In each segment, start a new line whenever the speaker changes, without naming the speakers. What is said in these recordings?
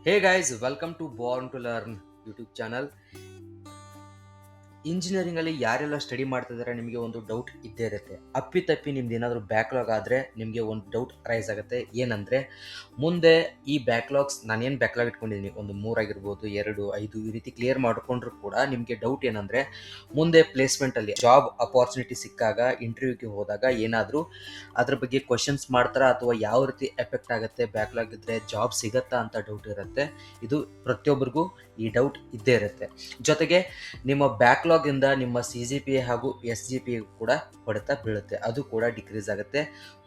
Hey guys, welcome to Born to Learn YouTube channel. Engineering ಅಲ್ಲಿ ಯಾರೆಲ್ಲ study ಮಾಡ್ತಿದ್ದಾರೆ ನಿಮಗೆ ಒಂದು ಡೌಟ್ ಇದ್ದೇ ಇರುತ್ತೆ. ಅಪ್ಪಿತಪ್ಪಿ ನಿಮ್ದು ಏನಾದರೂ ಬ್ಯಾಕ್ಲಾಗ್ ಆದರೆ ನಿಮಗೆ ಒಂದು ಡೌಟ್ ರೈಸ್ ಆಗುತ್ತೆ. ಏನಂದರೆ ಮುಂದೆ ಈ ಬ್ಯಾಕ್ಲಾಗ್ಸ್ ನಾನೇನು ಬ್ಯಾಕ್ಲಾಗ್ ಇಟ್ಕೊಂಡಿದ್ದೀನಿ, ಒಂದು 3 ಆಗಿರ್ಬೋದು, 2, 5 ಈ ರೀತಿ ಕ್ಲಿಯರ್ ಮಾಡಿಕೊಂಡ್ರು ಕೂಡ ನಿಮಗೆ ಡೌಟ್ ಏನಂದರೆ ಮುಂದೆ ಪ್ಲೇಸ್ಮೆಂಟಲ್ಲಿ ಜಾಬ್ ಅಪಾರ್ಚುನಿಟಿ ಸಿಕ್ಕಾಗ ಇಂಟರ್ವ್ಯೂಗೆ ಹೋದಾಗ ಏನಾದರೂ ಅದ್ರ ಬಗ್ಗೆ ಕ್ವಶನ್ಸ್ ಮಾಡ್ತಾರಾ ಅಥವಾ ಯಾವ ರೀತಿ ಎಫೆಕ್ಟ್ ಆಗುತ್ತೆ, ಬ್ಯಾಕ್ಲಾಗ್ ಇದ್ದರೆ ಜಾಬ್ ಸಿಗತ್ತಾ ಅಂತ ಡೌಟ್ ಇರುತ್ತೆ. ಇದು ಪ್ರತಿಯೊಬ್ಬರಿಗೂ ಈ ಡೌಟ್ ಇದ್ದೇ ಇರುತ್ತೆ. ಜೊತೆಗೆ ನಿಮ್ಮ ಬ್ಯಾಕ್ಲಾಗ್ ಇಂದ ನಿಮ್ಮ CGPA ಹಾಗೂ SGPA ಕೂಡ ಹೊಡೆತ ಬೀಳುತ್ತೆ, ಅದು ಕೂಡ ಡಿಕ್ರೀಸ್ ಆಗುತ್ತೆ.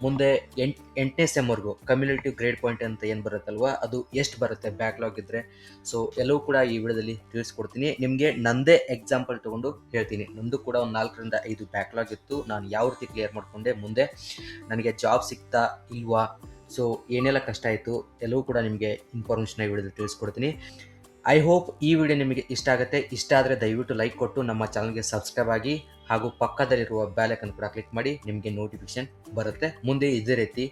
ಮುಂದೆ 8ನೇ ಸೆಮ್ವರೆಗೂ ಕಮ್ಯುಲೇಟಿವ್ ಗ್ರೇಡ್ ಪಾಯಿಂಟ್ ಅಂತ ಏನು ಬರುತ್ತಲ್ವ, ಅದು ಎಷ್ಟು ಬರುತ್ತೆ ಬ್ಯಾಕ್ಲಾಗ್ ಇದ್ದರೆ. ಸೊ ಎಲ್ಲವೂ ಕೂಡ ಈ ವಿಡಿಯೋದಲ್ಲಿ ತಿಳಿಸ್ಕೊಡ್ತೀನಿ. ನಿಮಗೆ ನಂದೇ ಎಕ್ಸಾಂಪಲ್ ತೊಗೊಂಡು ಹೇಳ್ತೀನಿ. ನಂದು ಕೂಡ ಒಂದು 4ರಿಂದ 5 ಬ್ಯಾಕ್ಲಾಗ್ ಇತ್ತು. ನಾನು ಯಾವ ರೀತಿ ಕ್ಲಿಯರ್ ಮಾಡಿಕೊಂಡೆ, ಮುಂದೆ ನನಗೆ ಜಾಬ್ ಸಿಗ್ತಾ ಇಲ್ವಾ, ಸೊ ಏನೆಲ್ಲ ಕಷ್ಟ ಆಯಿತು, ಎಲ್ಲವೂ ಕೂಡ ನಿಮಗೆ ಇನ್ಫಾರ್ಮೇಷನ್ ಈ ವಿಡಿಯೋದಲ್ಲಿ ತಿಳಿಸ್ಕೊಡ್ತೀನಿ. ಐ ಹೋಪ್ ಈ ವಿಡಿಯೋ ನಿಮಗೆ ಇಷ್ಟ ಆಗುತ್ತೆ. ಇಷ್ಟ ಆದರೆ ದಯವಿಟ್ಟು ಲೈಕ್ ಕೊಟ್ಟು ನಮ್ಮ ಚಾನಲ್ಗೆ ಸಬ್ಸ್ಕ್ರೈಬ್ ಆಗಿ ಹಾಗೂ ಪಕ್ಕದಲ್ಲಿರುವ ಬೆಲ್ ಐಕಾನ್ ಕೂಡ ಕ್ಲಿಕ್ ಮಾಡಿ, ನಿಮಗೆ ನೋಟಿಫಿಕೇಶನ್ ಬರುತ್ತೆ. ಮುಂದೆ ಇದೇ ರೀತಿ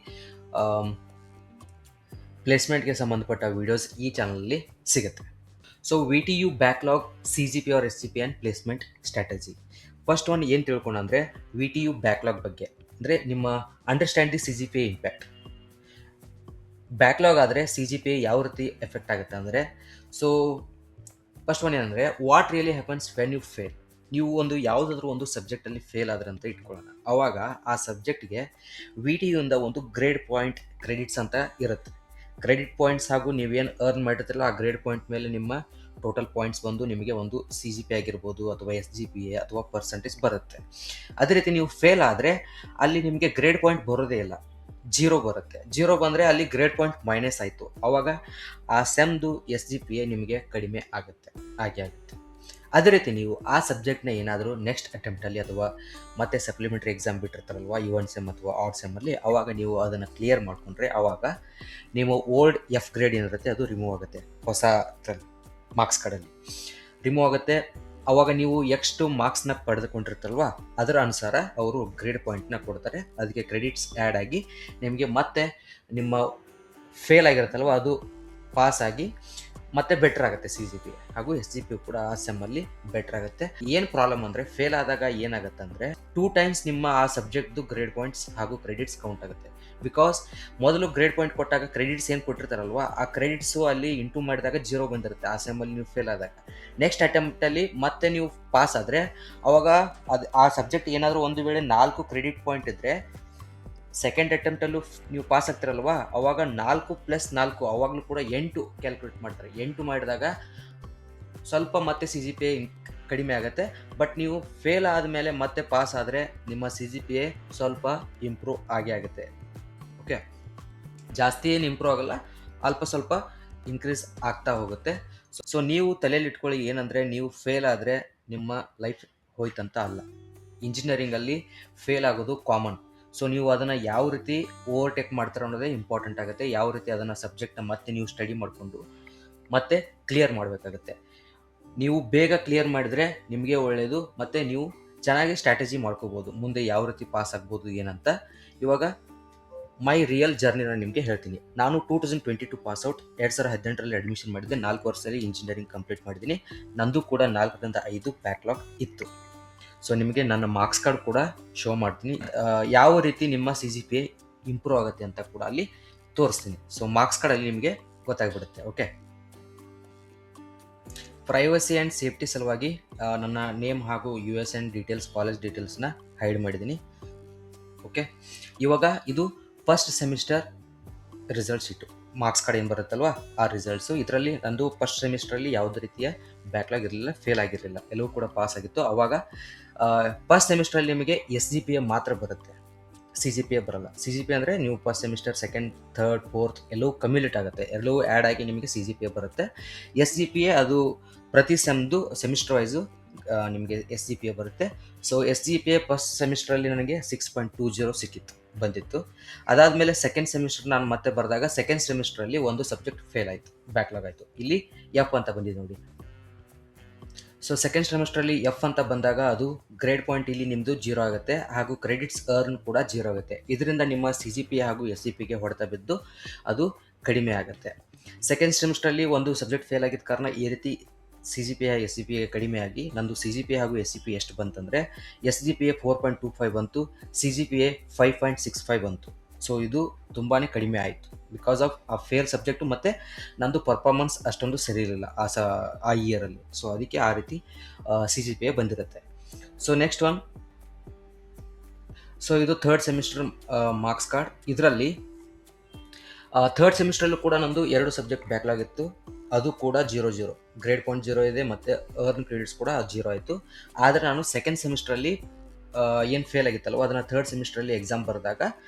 ಪ್ಲೇಸ್ಮೆಂಟ್ಗೆ ಸಂಬಂಧಪಟ್ಟ ವಿಡಿಯೋಸ್ ಈ ಚಾನಲಲ್ಲಿ ಸಿಗುತ್ತೆ. So VTU backlog, CGPA or SGPA and placement strategy. First one ಏನು ತಿಳ್ಕೊಂಡು ಅಂದರೆ VTU ಬ್ಯಾಕ್ಲಾಗ್ ಬಗ್ಗೆ, ಅಂದರೆ ನಿಮ್ಮ understand the CGPA impact. Backlog ಆದರೆ CGPA ಯಾವ ರೀತಿ ಎಫೆಕ್ಟ್ ಆಗುತ್ತೆ ಅಂದರೆ, ಸೊ ಫಸ್ಟ್ ಒನ್ ಏನಂದರೆ what really happens when you fail. ನೀವು ಒಂದು ಯಾವುದಾದ್ರೂ ಒಂದು ಸಬ್ಜೆಕ್ಟಲ್ಲಿ ಫೇಲ್ ಆದ್ರೆ ಅಂತ ಇಟ್ಕೊಳ್ಳೋಣ. ಆವಾಗ ಆ ಸಬ್ಜೆಕ್ಟ್ಗೆ VTU ಇಂದ ಒಂದು ಗ್ರೇಡ್ ಪಾಯಿಂಟ್ ಕ್ರೆಡಿಟ್ಸ್ ಅಂತ ಇರುತ್ತೆ. ಕ್ರೆಡಿಟ್ ಪಾಯಿಂಟ್ಸ್ ಹಾಗೂ ನೀವೇನು ಅರ್ನ್ ಮಾಡಿರ್ತಿರಲ್ಲ ಆ ಗ್ರೇಡ್ ಪಾಯಿಂಟ್ ಮೇಲೆ ನಿಮ್ಮ ಟೋಟಲ್ ಪಾಯಿಂಟ್ಸ್ ಬಂದು ನಿಮಗೆ ಒಂದು CGPA ಆಗಿರ್ಬೋದು ಅಥವಾ SGPA ಅಥವಾ ಪರ್ಸೆಂಟೇಜ್ ಬರುತ್ತೆ. ಅದೇ ರೀತಿ ನೀವು ಫೇಲ್ ಆದರೆ ಅಲ್ಲಿ ನಿಮಗೆ ಗ್ರೇಡ್ ಪಾಯಿಂಟ್ ಬರೋದೇ ಇಲ್ಲ, 0 ಬರುತ್ತೆ. 0 ಬಂದರೆ ಅಲ್ಲಿ ಗ್ರೇಡ್ ಪಾಯಿಂಟ್ ಮೈನಸ್ ಆಯಿತು. ಆವಾಗ ಆ ಸೆಮ್ದು SGPA ನಿಮಗೆ ಕಡಿಮೆ ಆಗುತ್ತೆ, ಹಾಗೆ ಆಗುತ್ತೆ. ಅದೇ ರೀತಿ ನೀವು ಆ ಸಬ್ಜೆಕ್ಟ್ನ ಏನಾದರೂ ನೆಕ್ಸ್ಟ್ ಅಟೆಂಪ್ಟಲ್ಲಿ ಅಥವಾ ಮತ್ತೆ ಸಪ್ಲಿಮೆಂಟ್ರಿ ಎಕ್ಸಾಮ್ ಬಿಟ್ಟಿರ್ತಾರಲ್ವ, ಇವನ್ ಸೆಮ್ ಅಥವಾ ಆಡ್ ಸೆಮ್ಮಲ್ಲಿ, ಆವಾಗ ನೀವು ಅದನ್ನು ಕ್ಲಿಯರ್ ಮಾಡಿಕೊಂಡ್ರೆ ಆವಾಗ ನೀವು ಓಲ್ಡ್ F ಗ್ರೇಡ್ ಏನಿರುತ್ತೆ ಅದು ರಿಮೂವ್ ಆಗುತ್ತೆ. ಹೊಸ ಮಾರ್ಕ್ಸ್ ಕಾರ್ಡಲ್ಲಿ ರಿಮೂವ್ ಆಗುತ್ತೆ. ಆವಾಗ ನೀವು ಎಷ್ಟು ಮಾರ್ಕ್ಸ್ನ ಪಡೆದುಕೊಂಡಿರ್ತಾರಲ್ವ ಅದರ ಅನುಸಾರ ಅವರು ಗ್ರೇಡ್ ಪಾಯಿಂಟ್ನ ಕೊಡ್ತಾರೆ. ಅದಕ್ಕೆ ಕ್ರೆಡಿಟ್ಸ್ ಆ್ಯಡ್ ಆಗಿ ನಿಮಗೆ ಮತ್ತೆ ನಿಮ್ಮ ಫೇಲ್ ಆಗಿರುತ್ತಲ್ವ ಅದು ಪಾಸ್ ಆಗಿ ಮತ್ತೆ ಬೆಟರ್ ಆಗುತ್ತೆ. CGPA ಹಾಗೂ SGPA ಕೂಡ ಆ ಸೆಮ್ಮಲ್ಲಿ ಬೆಟರ್ ಆಗುತ್ತೆ. ಏನು ಪ್ರಾಬ್ಲಮ್ ಅಂದರೆ ಫೇಲ್ ಆದಾಗ ಏನಾಗುತ್ತೆ ಅಂದರೆ 2 ಟೈಮ್ಸ್ ನಿಮ್ಮ ಆ ಸಬ್ಜೆಕ್ಟ್ದು ಗ್ರೇಡ್ ಪಾಯಿಂಟ್ಸ್ ಹಾಗೂ ಕ್ರೆಡಿಟ್ಸ್ ಕೌಂಟ್ ಆಗುತ್ತೆ. ಬಿಕಾಸ್ ಮೊದಲು ಗ್ರೇಡ್ ಪಾಯಿಂಟ್ ಕೊಟ್ಟಾಗ ಕ್ರೆಡಿಟ್ಸ್ ಏನು ಕೊಟ್ಟಿರ್ತಾರಲ್ವ ಆ ಕ್ರೆಡಿಟ್ಸು ಅಲ್ಲಿ ಇಂಟು ಮಾಡಿದಾಗ 0 ಬಂದಿರುತ್ತೆ ಆ ಸೆಮ್ಮಲ್ಲಿ ನೀವು ಫೇಲ್ ಆದಾಗ. ನೆಕ್ಸ್ಟ್ ಅಟೆಂಪ್ಟಲ್ಲಿ ಮತ್ತೆ ನೀವು ಪಾಸ್ ಆದರೆ ಅವಾಗ ಅದು ಆ ಸಬ್ಜೆಕ್ಟ್ ಏನಾದರೂ ಒಂದು ವೇಳೆ 4 ಕ್ರೆಡಿಟ್ ಪಾಯಿಂಟ್ ಇದ್ದರೆ ಸೆಕೆಂಡ್ ಅಟೆಂಪ್ಟಲ್ಲೂ ನೀವು ಪಾಸ್ ಆಗ್ತಿರಲ್ವ, ಅವಾಗ 4 + 4 ಅವಾಗಲೂ ಕೂಡ 8 ಕ್ಯಾಲ್ಕುಲೇಟ್ ಮಾಡ್ತಾರೆ. 8 ಮಾಡಿದಾಗ ಸ್ವಲ್ಪ ಮತ್ತೆ CGPA ಕಡಿಮೆ ಆಗುತ್ತೆ. ಬಟ್ ನೀವು ಫೇಲ್ ಆದಮೇಲೆ ಮತ್ತೆ ಪಾಸ್ ಆದರೆ ನಿಮ್ಮ CGPA ಸ್ವಲ್ಪ ಇಂಪ್ರೂವ್ ಆಗೇ ಆಗುತ್ತೆ. ಓಕೆ, ಜಾಸ್ತಿ ಏನು ಇಂಪ್ರೂವ್ ಆಗಲ್ಲ, ಅಲ್ಪ ಸ್ವಲ್ಪ ಇನ್ಕ್ರೀಸ್ ಆಗ್ತಾ ಹೋಗುತ್ತೆ. ಸೊ ನೀವು ತಲೆಯಲ್ಲಿ ಇಟ್ಕೊಳ್ಳಿ ಏನಂದರೆ ನೀವು ಫೇಲ್ ಆದರೆ ನಿಮ್ಮ ಲೈಫ್ ಹೋಯ್ತಂತ ಅಲ್ಲ. ಇಂಜಿನಿಯರಿಂಗಲ್ಲಿ ಫೇಲ್ ಆಗೋದು ಕಾಮನ್. ಸೊ ನೀವು ಅದನ್ನು ಯಾವ ರೀತಿ ಓವರ್ಟೇಕ್ ಮಾಡ್ತಾರೆ ಅನ್ನೋದೇ ಇಂಪಾರ್ಟೆಂಟ್ ಆಗುತ್ತೆ. ಯಾವ ರೀತಿ ಅದನ್ನು ಸಬ್ಜೆಕ್ಟ್ನ ಮತ್ತೆ ನೀವು ಸ್ಟಡಿ ಮಾಡಿಕೊಂಡು ಮತ್ತೆ ಕ್ಲಿಯರ್ ಮಾಡಬೇಕಾಗುತ್ತೆ. ನೀವು ಬೇಗ ಕ್ಲಿಯರ್ ಮಾಡಿದರೆ ನಿಮಗೆ ಒಳ್ಳೆಯದು, ಮತ್ತು ನೀವು ಚೆನ್ನಾಗಿ ಸ್ಟ್ರಾಟಜಿ ಮಾಡ್ಕೋಬೋದು ಮುಂದೆ ಯಾವ ರೀತಿ ಪಾಸ್ ಆಗ್ಬೋದು ಏನಂತ. ಇವಾಗ ಮೈ ರಿಯಲ್ ಜರ್ನಿನ ನಿಮಗೆ ಹೇಳ್ತೀನಿ. ನಾನು 2022 ಪಾಸ್ಔಟ್, 2018ರಲ್ಲಿ ಅಡ್ಮಿಷನ್ ಮಾಡಿದ್ದೆ. 4 ವರ್ಷದಲ್ಲಿ ಇಂಜಿನಿಯರಿಂಗ್ ಕಂಪ್ಲೀಟ್ ಮಾಡಿದ್ದೀನಿ. ನಂದು ಕೂಡ 4ರಿಂದ 5 ಬ್ಯಾಕ್ಲಾಗ್ ಇತ್ತು. ಸೊ ನಿಮಗೆ ನನ್ನ ಮಾರ್ಕ್ಸ್ ಕಾರ್ಡ್ ಕೂಡ ಶೋ ಮಾಡ್ತೀನಿ, ಯಾವ ರೀತಿ ನಿಮ್ಮ CGPA ಇಂಪ್ರೂವ್ ಆಗುತ್ತೆ ಅಂತ ಕೂಡ ಅಲ್ಲಿ ತೋರಿಸ್ತೀನಿ. ಸೊ ಮಾರ್ಕ್ಸ್ ಕಾರ್ಡಲ್ಲಿ ನಿಮಗೆ ಗೊತ್ತಾಗ್ಬಿಡುತ್ತೆ. ಓಕೆ, ಪ್ರೈವಸಿ ಆ್ಯಂಡ್ ಸೇಫ್ಟಿ ಸಲುವಾಗಿ ನನ್ನ ನೇಮ್ ಹಾಗೂ USN ಡೀಟೇಲ್ಸ್, ಕಾಲೇಜ್ ಡೀಟೇಲ್ಸ್ನ ಹೈಡ್ ಮಾಡಿದ್ದೀನಿ. ಓಕೆ, ಇವಾಗ ಇದು first semester result sheet, marks card ಏನು ಬರುತ್ತಲ್ವ ಆ ರಿಸಲ್ಟ್ಸು. ಇದರಲ್ಲಿ ನಂದು ಫಸ್ಟ್ ಸೆಮಿಸ್ಟ್ರಲ್ಲಿ ಯಾವುದೇ ರೀತಿಯ ಬ್ಯಾಕ್ಲಾಗ್ ಇರಲಿಲ್ಲ, ಫೇಲ್ ಆಗಿರಲಿಲ್ಲ, ಎಲ್ಲವೂ ಕೂಡ ಪಾಸ್ ಆಗಿತ್ತು. ಆವಾಗ ಫಸ್ಟ್ ಸೆಮಿಸ್ಟ್ರಲ್ಲಿ ನಿಮಗೆ SGPA ಮಾತ್ರ ಬರುತ್ತೆ, CGPA ಬರಲ್ಲ. CGPA ಅಂದರೆ ನೀವು first semester, second, third, fourth ಎಲ್ಲವೂ ಕಮ್ಯುಲೇಟ್ ಆಗುತ್ತೆ, ಎಲ್ಲವೂ ಆ್ಯಡ್ ಆಗಿ ನಿಮಗೆ CGPA ಬರುತ್ತೆ. SGPA ಅದು ಪ್ರತಿ ಸೆಮ್ದು ಸೆಮಿಸ್ಟರ್ ವೈಸು ನಿಮಗೆ SGPA ಬರುತ್ತೆ. ಸೊ SGPA ಫಸ್ಟ್ ಸೆಮಿಸ್ಟ್ರಲ್ಲಿ ನನಗೆ 6.20 ಬಂದಿತ್ತು. ಅದಾದಮೇಲೆ ಸೆಕೆಂಡ್ ಸೆಮಿಸ್ಟರ್ ನಾನು ಮತ್ತೆ ಬರೆದಾಗ ಸೆಕೆಂಡ್ ಸೆಮಿಸ್ಟ್ರಲ್ಲಿ ಒಂದು ಸಬ್ಜೆಕ್ಟ್ ಫೇಲ್ ಆಯಿತು, ಬ್ಯಾಕ್ಲಾಗ್ ಆಯಿತು. ಇಲ್ಲಿ F ಅಂತ ಬಂದಿದೆ ನೋಡಿ. ಸೊ ಸೆಕೆಂಡ್ ಸೆಮಿಸ್ಟ್ರಲ್ಲಿ F ಅಂತ ಬಂದಾಗ ಅದು ಗ್ರೇಡ್ ಪಾಯಿಂಟ್ ಇಲ್ಲಿ ನಿಮ್ಮದು 0 ಆಗುತ್ತೆ ಹಾಗೂ ಕ್ರೆಡಿಟ್ಸ್ ಅರ್ನ್ ಕೂಡ 0 ಆಗುತ್ತೆ. ಇದರಿಂದ ನಿಮ್ಮ CGPA ಹಾಗೂ SGPAಗೆ ಹೊಡೆತ ಬಿದ್ದು ಅದು ಕಡಿಮೆ ಆಗುತ್ತೆ. ಸೆಕೆಂಡ್ ಸೆಮಿಸ್ಟ್ರಲ್ಲಿ ಒಂದು ಸಬ್ಜೆಕ್ಟ್ ಫೇಲ್ ಆಗಿದ್ದ ಕಾರಣ ಈ ರೀತಿ CGPA SGPA ಕಡಿಮೆ ಆಗಿ ನಂದು CGPA ಹಾಗೂ SGPA ಎಷ್ಟು ಬಂತಂದರೆ SGPA 4.25 ಬಂತು, CGPA 5.65 ಬಂತು. ಸೊ ಇದು ತುಂಬಾ ಕಡಿಮೆ ಆಯಿತು ಬಿಕಾಸ್ ಆಫ್ ಆ ಫೇಲ್ ಸಬ್ಜೆಕ್ಟು ಮತ್ತು ನಂದು ಪರ್ಫಾರ್ಮೆನ್ಸ್ ಅಷ್ಟೊಂದು ಸರಿ ಇರಲಿಲ್ಲ ಆ ಇಯರಲ್ಲಿ. ಸೊ ಅದಕ್ಕೆ ಆ ರೀತಿ CGPA ಬಂದಿರುತ್ತೆ. ಸೊ ನೆಕ್ಸ್ಟ್ ಒನ್, ಸೊ ಇದು ಥರ್ಡ್ ಸೆಮಿಸ್ಟರ್ ಮಾರ್ಕ್ಸ್ ಕಾರ್ಡ್. ಇದರಲ್ಲಿ ಥರ್ಡ್ ಸೆಮಿಸ್ಟ್ರಲ್ಲೂ ಕೂಡ ನಂದು 2 ಸಬ್ಜೆಕ್ಟ್ ಬ್ಯಾಕ್ಲಾಗ್ ಇತ್ತು, ಅದು ಕೂಡ 0 ಗ್ರೇಡ್ ಪಾಯಿಂಟ್ 0 ಇದೆ ಮತ್ತು ಅರ್ನ್ ಕ್ರೆಡಿಟ್ಸ್ ಕೂಡ 0 ಆಯಿತು. ಆದರೆ ನಾನು ಸೆಕೆಂಡ್ ಸೆಮಿಸ್ಟ್ರಲ್ಲಿ ಏನು ಫೇಲ್ ಆಗಿತ್ತಲ್ವ ಅದನ್ನು ಥರ್ಡ್ ಸೆಮಿಸ್ಟ್ರಲ್ಲಿ ಎಕ್ಸಾಮ್ ಬರೆದಾಗ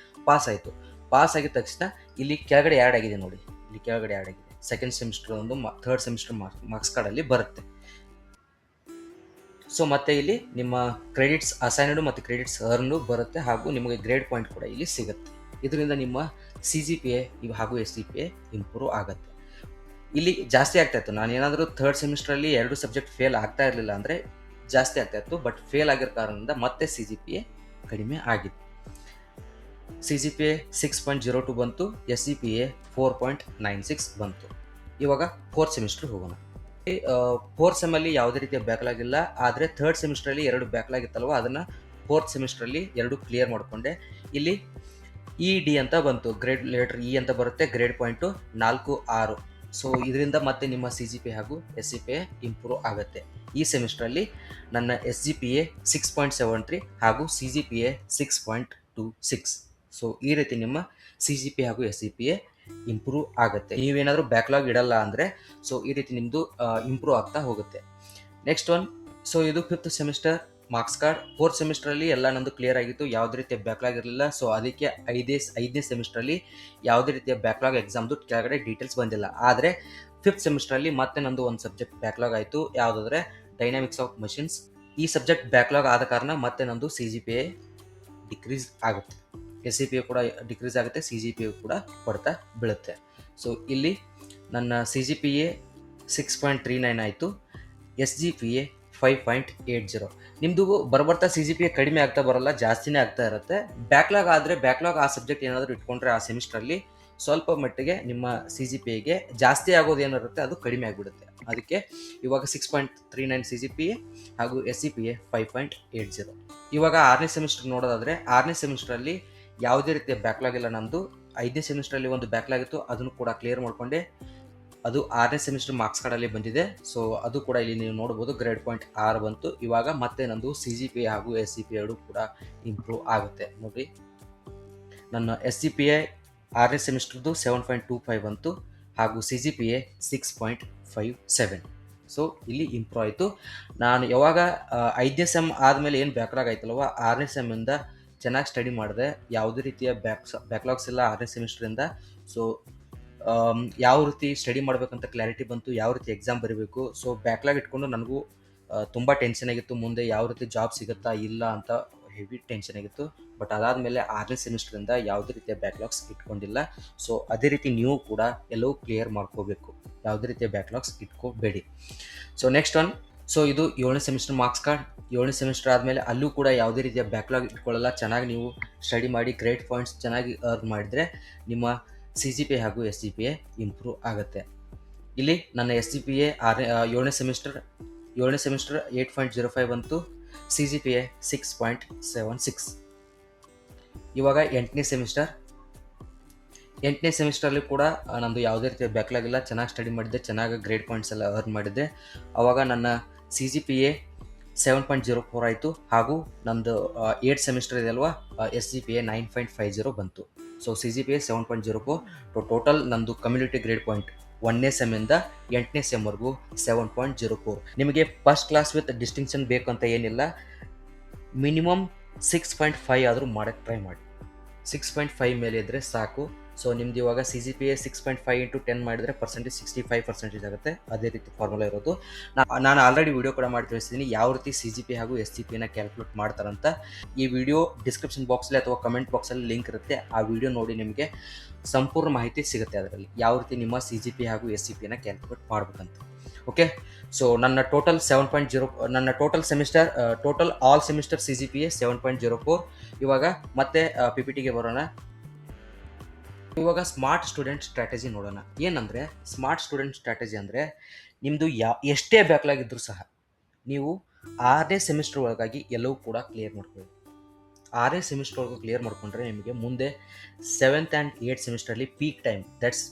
ಪಾಸ್ ಆಯಿತು. ಪಾಸ್ ಆಗಿದ ತಕ್ಷಣ ಇಲ್ಲಿ ಕೆಳಗಡೆ ಆ್ಯಡ್ ಆಗಿದೆ ನೋಡಿ, ಇಲ್ಲಿ ಕೆಳಗಡೆ ಆ್ಯಡ್ ಆಗಿದೆ ಸೆಕೆಂಡ್ ಸೆಮಿಸ್ಟರ್ ಒಂದು ಥರ್ಡ್ ಸೆಮಿಸ್ಟರ್ ಮಾರ್ಕ್ಸ್ ಕಾರ್ಡಲ್ಲಿ ಬರುತ್ತೆ. ಸೊ ಮತ್ತೆ ಇಲ್ಲಿ ನಿಮ್ಮ ಕ್ರೆಡಿಟ್ಸ್ ಅಸೈನ್ಡ್ ಮತ್ತು ಕ್ರೆಡಿಟ್ಸ್ ಅರ್ನು ಬರುತ್ತೆ ಹಾಗೂ ನಿಮಗೆ ಗ್ರೇಡ್ ಪಾಯಿಂಟ್ ಕೂಡ ಇಲ್ಲಿ ಸಿಗುತ್ತೆ. ಇದರಿಂದ ನಿಮ್ಮ CGPA ಹಾಗೂ SGPA ಇಂಪ್ರೂವ್ ಆಗುತ್ತೆ. ಇಲ್ಲಿ ಜಾಸ್ತಿ ಆಗ್ತಾಯಿತ್ತು, ನಾನು ಏನಾದರೂ ಥರ್ಡ್ ಸೆಮಿಸ್ಟ್ರಲ್ಲಿ 2 ಸಬ್ಜೆಕ್ಟ್ ಫೇಲ್ ಆಗ್ತಾ ಇರಲಿಲ್ಲ ಅಂದರೆ ಜಾಸ್ತಿ ಆಗ್ತಾಯಿತ್ತು. ಬಟ್ ಫೇಲ್ ಆಗಿರೋ ಕಾರಣದಿಂದ ಮತ್ತೆ CGPA ಕಡಿಮೆ ಆಗಿತ್ತು. CGPA 6.02 ಬಂತು, SGPA 4.96 ಬಂತು. ಇವಾಗ ಫೋರ್ತ್ ಸೆಮಿಸ್ಟ್ರ್ ಹೋಗೋಣ. ಫೋರ್ತ್ ಸೆಮಲ್ಲಿ ಯಾವುದೇ ರೀತಿಯ ಬ್ಯಾಕ್ಲಾಗ್ ಇಲ್ಲ, ಆದರೆ ಥರ್ಡ್ ಸೆಮಿಸ್ಟ್ರಲ್ಲಿ 2 ಬ್ಯಾಕ್ಲಾಗ್ ಇತ್ತಲ್ವ ಅದನ್ನು ಫೋರ್ತ್ ಸೆಮಿಸ್ಟ್ರಲ್ಲಿ 2 ಕ್ಲಿಯರ್ ಮಾಡಿಕೊಂಡೆ. ಇಲ್ಲಿ ED ಅಂತ ಬಂತು, ಗ್ರೇಡ್ ಲೆಟರ್ E ಅಂತ ಬರುತ್ತೆ, ಗ್ರೇಡ್ ಪಾಯಿಂಟು 4.6. ಸೊ ಇದರಿಂದ ಮತ್ತೆ ನಿಮ್ಮ CGPA ಹಾಗೂ SGPA ಇಂಪ್ರೂವ್ ಆಗುತ್ತೆ. ಈ ಸೆಮಿಸ್ಟ್ರಲ್ಲಿ ನನ್ನ SGPA 6.73 ಹಾಗೂ CGPA 6.26. ಸೊ ಈ ರೀತಿ ನಿಮ್ಮ CGPA ಹಾಗೂ SGPA ಇಂಪ್ರೂವ್ ಆಗುತ್ತೆ. ನೀವೇನಾದರೂ ಬ್ಯಾಕ್ಲಾಗ್ ಇಡಲ್ಲ ಅಂದರೆ ಸೊ ಈ ರೀತಿ ನಿಮ್ಮದು ಇಂಪ್ರೂವ್ ಆಗ್ತಾ ಹೋಗುತ್ತೆ. ನೆಕ್ಸ್ಟ್ ಒನ್, ಸೊ ಇದು fifth semester marks card. Fourth ಸೆಮಿಸ್ಟ್ರಲ್ಲಿ ಎಲ್ಲ ನಂದು ಕ್ಲಿಯರ್ ಆಗಿತ್ತು, ಯಾವುದೇ ರೀತಿಯ ಬ್ಯಾಕ್ಲಾಗ್ ಇರಲಿಲ್ಲ. ಸೊ ಅದಕ್ಕೆ ಐದನೇ ಸೆಮಿಸ್ಟ್ರಲ್ಲಿ ಯಾವುದೇ ರೀತಿಯ ಬ್ಯಾಕ್ಲಾಗ್ ಎಕ್ಸಾಮ್ದು ಕೆಳಗಡೆ ಡೀಟೇಲ್ಸ್ ಬಂದಿಲ್ಲ. ಆದರೆ ಫಿಫ್ತ್ ಸೆಮಿಸ್ಟ್ರಲ್ಲಿ ಮತ್ತೆ ನಂದು ಒಂದು ಸಬ್ಜೆಕ್ಟ್ ಬ್ಯಾಕ್ಲಾಗ್ ಆಯಿತು, ಯಾವುದಾದ್ರೆ ಡೈನಾಮಿಕ್ಸ್ ಆಫ್ ಮಷಿನ್ಸ್. ಈ ಸಬ್ಜೆಕ್ಟ್ ಬ್ಯಾಕ್ಲಾಗ್ ಆದ ಕಾರಣ ಮತ್ತೆ ನಂದು CGPA ಡಿಕ್ರೀಸ್ ಆಗುತ್ತೆ, SGPA ಕೂಡ ಡಿಕ್ರೀಸ್ ಆಗುತ್ತೆ, CGPA ಕೂಡ ಕೊಡ್ತಾ ಬೀಳುತ್ತೆ. ಸೊ ಇಲ್ಲಿ ನನ್ನ CGPA 6.39 ಆಯಿತು, SGPA 5.80. ನಿಮ್ಮದು ಬರ್ಬರ್ತಾ CGPA ಕಡಿಮೆ ಆಗ್ತಾ ಬರೋಲ್ಲ, ಜಾಸ್ತಿನೇ ಆಗ್ತಾ ಇರುತ್ತೆ. ಬ್ಯಾಕ್ಲಾಗ್ ಆದರೆ ಬ್ಯಾಕ್ಲಾಗ್ ಆ ಸಬ್ಜೆಕ್ಟ್ ಏನಾದರೂ ಇಟ್ಕೊಂಡ್ರೆ ಆ ಸೆಮಿಸ್ಟ್ರಲ್ಲಿ ಸ್ವಲ್ಪ ಮಟ್ಟಿಗೆ ನಿಮ್ಮ CGPAಗೆ ಜಾಸ್ತಿ ಆಗೋದು ಏನಿರುತ್ತೆ ಅದು ಕಡಿಮೆ ಆಗಿಬಿಡುತ್ತೆ. ಅದಕ್ಕೆ ಇವಾಗ 6.39 CGPA ಹಾಗೂ SGPA 5.80. ಇವಾಗ 6ನೇ ಸೆಮಿಸ್ಟರ್ ನೋಡೋದಾದರೆ 6ನೇ ಸೆಮಿಸ್ಟ್ರಲ್ಲಿ ಯಾವುದೇ ರೀತಿಯ ಬ್ಯಾಕ್ಲಾಗ್ ಇಲ್ಲ ನಮ್ಮದು. 5ನೇ ಸೆಮಿಸ್ಟ್ರಲ್ಲಿ ಒಂದು ಬ್ಯಾಕ್ಲಾಗ್ ಇತ್ತು, ಅದನ್ನು ಕೂಡ ಕ್ಲಿಯರ್ ಮಾಡಿಕೊಂಡೆ, ಅದು 6ನೇ ಸೆಮಿಸ್ಟರ್ ಮಾರ್ಕ್ಸ್ ಕಾರ್ಡಲ್ಲಿ ಬಂದಿದೆ. ಸೊ ಅದು ಕೂಡ ಇಲ್ಲಿ ನೀವು ನೋಡ್ಬೋದು, ಗ್ರೇಡ್ ಪಾಯಿಂಟ್ 6 ಬಂತು. ಇವಾಗ ಮತ್ತೆ ನಂದು CGPA ಹಾಗೂ SGPA 2 ಕೂಡ ಇಂಪ್ರೂವ್ ಆಗುತ್ತೆ. ನೋಡಿ ನನ್ನ SGPA 6ನೇ ಸೆಮಿಸ್ಟರ್ದು 7.25 ಬಂತು ಹಾಗೂ CGPA 6.57. ಸೊ ಇಲ್ಲಿ ಇಂಪ್ರೂವ್ ಆಯಿತು. ನಾನು ಯಾವಾಗ 5ನೇ ಸೆಮ್ ಆದಮೇಲೆ ಏನು ಬ್ಯಾಕ್ಲಾಗ್ ಆಯ್ತಲ್ವ 6ನೇ ಸೆಮ್ಮಿಂದ ಚೆನ್ನಾಗಿ ಸ್ಟಡಿ ಮಾಡಿದೆ, ಯಾವುದೇ ರೀತಿಯ ಬ್ಯಾಕ್ಲಾಗ್ಸ್ ಇಲ್ಲ 6ನೇ ಸೆಮಿಸ್ಟ್ರಿಂದ. ಸೊ ಯಾವ ರೀತಿ ಸ್ಟಡಿ ಮಾಡಬೇಕಂತ ಕ್ಲಾರಿಟಿ ಬಂತು, ಯಾವ ರೀತಿ ಎಕ್ಸಾಮ್ ಬರೀಬೇಕು. ಸೊ ಬ್ಯಾಕ್ಲಾಗ್ ಇಟ್ಕೊಂಡು ನನಗೂ ತುಂಬ ಟೆನ್ಷನ್ ಆಗಿತ್ತು, ಮುಂದೆ ಯಾವ ರೀತಿ ಜಾಬ್ ಸಿಗುತ್ತಾ ಇಲ್ಲ ಅಂತ ಹೆವಿ ಟೆನ್ಷನ್ ಆಗಿತ್ತು. ಬಟ್ ಅದಾದಮೇಲೆ 6ನೇ ಸೆಮಿಸ್ಟ್ರಿಂದ ಯಾವುದೇ ರೀತಿಯ ಬ್ಯಾಕ್ಲಾಗ್ಸ್ ಇಟ್ಕೊಂಡಿಲ್ಲ. ಸೊ ಅದೇ ರೀತಿ ನೀವು ಕೂಡ ಎಲ್ಲವೂ ಕ್ಲಿಯರ್ ಮಾಡ್ಕೋಬೇಕು, ಯಾವುದೇ ರೀತಿಯ ಬ್ಯಾಕ್ಲಾಗ್ಸ್ ಇಟ್ಕೋಬೇಡಿ. ಸೊ ನೆಕ್ಸ್ಟ್ ಒನ್, ಸೊ ಇದು 7ನೇ ಸೆಮಿಸ್ಟರ್ ಮಾರ್ಕ್ಸ್ ಕಾರ್ಡ್. 7ನೇ ಸೆಮಿಸ್ಟರ್ ಆದಮೇಲೆ ಅಲ್ಲೂ ಕೂಡ ಯಾವುದೇ ರೀತಿಯ ಬ್ಯಾಕ್ಲಾಗ್ ಇಟ್ಕೊಳ್ಳಲ್ಲ. ಚೆನ್ನಾಗಿ ನೀವು ಸ್ಟಡಿ ಮಾಡಿ ಗ್ರೇಡ್ ಪಾಯಿಂಟ್ಸ್ ಚೆನ್ನಾಗಿ ಅರ್ನ್ ಮಾಡಿದರೆ ನಿಮ್ಮ CGPA ಹಾಗೂ SGPA ಇಂಪ್ರೂವ್ ಆಗುತ್ತೆ. ಇಲ್ಲಿ ನನ್ನ SGPA 7ನೇ ಸೆಮಿಸ್ಟರ್ 8.05 ಬಂತು, CGPA 6.76. ಇವಾಗ 8ನೇ ಸೆಮಿಸ್ಟರ್ಲಿ ಕೂಡ ನಂದು ಯಾವುದೇ ರೀತಿಯ ಬ್ಯಾಕ್ಲಾಗ್ ಇಲ್ಲ, ಚೆನ್ನಾಗಿ ಸ್ಟಡಿ ಮಾಡಿದ್ದೆ, ಚೆನ್ನಾಗಿ ಗ್ರೇಡ್ ಪಾಯಿಂಟ್ಸ್ ಎಲ್ಲ ಅರ್ನ್ ಮಾಡಿದ್ದೆ. ಆವಾಗ ನನ್ನ CGPA 7.04 ಆಯಿತು ಹಾಗೂ ನಂದು 8th ಸೆಮಿಸ್ಟರ್ ಇದೆ ಅಲ್ವಾ SGPA 9.50 ಬಂತು. So CGPA 7.04. ಟೋಟಲ್ ನಂದು ಕಮ್ಯುನಿಟಿ ಗ್ರೇಡ್ ಪಾಯಿಂಟ್ 1ನೇ ಸೆಮ್ಮಿಂದ 8ನೇ ಸೆಮ್ವರೆಗೂ 7.04. ನಿಮಗೆ ಫಸ್ಟ್ ಕ್ಲಾಸ್ ವಿತ್ ಡಿಸ್ಟಿಂಕ್ಷನ್ ಬೇಕು ಅಂತ ಏನಿಲ್ಲ, ಮಿನಿಮಮ್ 6.5 ಆದರೂ ಮಾಡೋಕ್ಕೆ ಟ್ರೈ ಮಾಡಿ. 6.5 ಮೇಲೆ ಇದ್ದರೆ ಸಾಕು. ಸೊ ನಿಮ್ದು ಇವಾಗ CGPA 6.5 × 10 ಮಾಡಿದರೆ ಪರ್ಸೆಂಟೇಜ್ 65% ಆಗುತ್ತೆ. ಅದೇ ರೀತಿ ಫಾರ್ಮುಲಾ ಇರೋದು. ನಾನು ಆಲ್ರೆಡಿ ವಿಡಿಯೋ ಕೂಡ ಮಾಡಿ ತಿಳಿಸಿದ್ದೀನಿ ಯಾವ ರೀತಿ CGPA ಹಾಗೂ SGPAನ ಕ್ಯಾಲ್ಕುಲೇಟ್ ಮಾಡ್ತಾರಂತ. ಈ ವಿಡಿಯೋ ಡಿಸ್ಕ್ರಿಪ್ಷನ್ ಬಾಕ್ಸಲ್ಲಿ ಅಥವಾ ಕಮೆಂಟ್ ಬಾಕ್ಸಲ್ಲಿ ಲಿಂಕ್ ಇರುತ್ತೆ, ಆ ವಿಡಿಯೋ ನೋಡಿ ನಿಮಗೆ ಸಂಪೂರ್ಣ ಮಾಹಿತಿ ಸಿಗುತ್ತೆ ಅದರಲ್ಲಿ, ಯಾವ ರೀತಿ ನಿಮ್ಮ CGPA ಹಾಗೂ SGPAನ ಕ್ಯಾಲ್ಕುಲೇಟ್ ಮಾಡ್ಬೇಕಂತ. ಓಕೆ, ಸೊ ನನ್ನ ಟೋಟಲ್ 7.0, ನನ್ನ ಟೋಟಲ್ ಆಲ್ ಸೆಮಿಸ್ಟರ್ CGPA 7.04. ಇವಾಗ ಮತ್ತೆ PPTಗೆ ಬರೋಣ. ಇವಾಗ ಸ್ಮಾರ್ಟ್ ಸ್ಟೂಡೆಂಟ್ ಸ್ಟ್ರಾಟಜಿ ನೋಡೋಣ. ಏನಂದರೆ ಸ್ಮಾರ್ಟ್ ಸ್ಟೂಡೆಂಟ್ ಸ್ಟ್ರಾಟಜಿ ಅಂದರೆ ನಿಮ್ಮದು ಎಷ್ಟೇ ಬ್ಯಾಕ್ಲಾಗ್ ಇದ್ದರೂ ಸಹ ನೀವು 6ನೇ ಸೆಮಿಸ್ಟರ್ ಒಳಗಾಗಿ ಎಲ್ಲವೂ ಕೂಡ ಕ್ಲಿಯರ್ ಮಾಡ್ಕೊಳ್ಳಿ. 6ನೇ ಸೆಮಿಸ್ಟರ್ ಒಳಗೆ ಕ್ಲಿಯರ್ ಮಾಡಿಕೊಂಡ್ರೆ ನಿಮಗೆ ಮುಂದೆ 7th and 8th ಸೆಮಿಸ್ಟ್ರಲ್ಲಿ